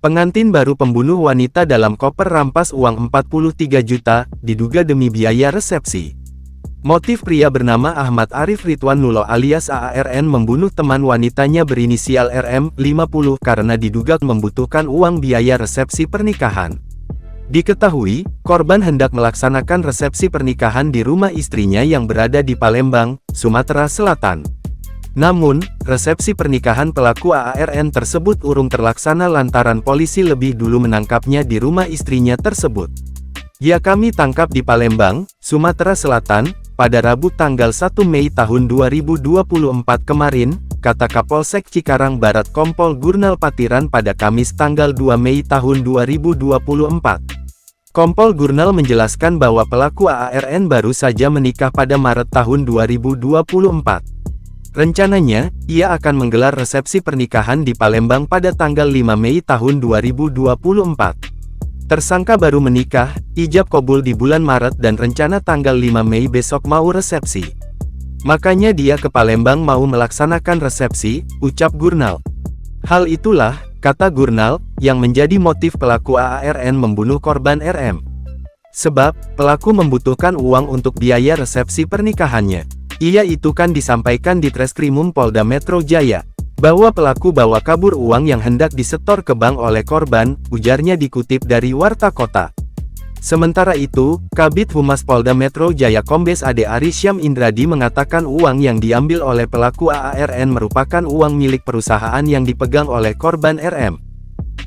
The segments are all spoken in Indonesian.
Pengantin baru pembunuh wanita dalam koper rampas uang 43 juta, diduga demi biaya resepsi. Motif pria bernama Ahmad Arif Ridwan Nulo alias AARN membunuh teman wanitanya berinisial RM, 50, karena diduga membutuhkan uang biaya resepsi pernikahan. Diketahui, korban hendak melaksanakan resepsi pernikahan di rumah istrinya yang berada di Palembang, Sumatera Selatan. Namun, resepsi pernikahan pelaku AARN tersebut urung terlaksana lantaran polisi lebih dulu menangkapnya di rumah istrinya tersebut. "Ya, kami tangkap di Palembang, Sumatera Selatan, pada Rabu tanggal 1 Mei tahun 2024 kemarin," kata Kapolsek Cikarang Barat Kompol Gurnal Patiran pada Kamis tanggal 2 Mei tahun 2024. Kompol Gurnal menjelaskan bahwa pelaku AARN baru saja menikah pada Maret tahun 2024. Rencananya, ia akan menggelar resepsi pernikahan di Palembang pada tanggal 5 Mei tahun 2024. Tersangka baru menikah, ijab kabul di bulan Maret dan rencana tanggal 5 Mei besok mau resepsi. Makanya dia ke Palembang mau melaksanakan resepsi, ucap Gurnal. Hal itulah, kata Gurnal, yang menjadi motif pelaku AARN membunuh korban RM. Sebab, pelaku membutuhkan uang untuk biaya resepsi pernikahannya. Ia itu kan disampaikan di Treskrimum Polda Metro Jaya, bahwa pelaku bawa kabur uang yang hendak disetor ke bank oleh korban, ujarnya dikutip dari Warta Kota. Sementara itu, Kabid Humas Polda Metro Jaya Kombes Ade Arisyam Indradi mengatakan uang yang diambil oleh pelaku AARN merupakan uang milik perusahaan yang dipegang oleh korban RM.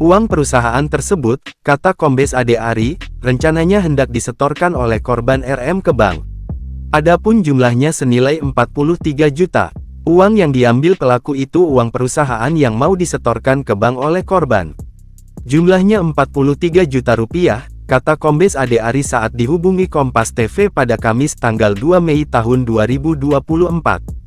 Uang perusahaan tersebut, kata Kombes Ade Ari, rencananya hendak disetorkan oleh korban RM ke bank. Adapun jumlahnya senilai 43 juta. Uang yang diambil pelaku itu uang perusahaan yang mau disetorkan ke bank oleh korban. Jumlahnya 43 juta rupiah, kata Kombes Ade Ari saat dihubungi Kompas TV pada Kamis tanggal 2 Mei tahun 2024.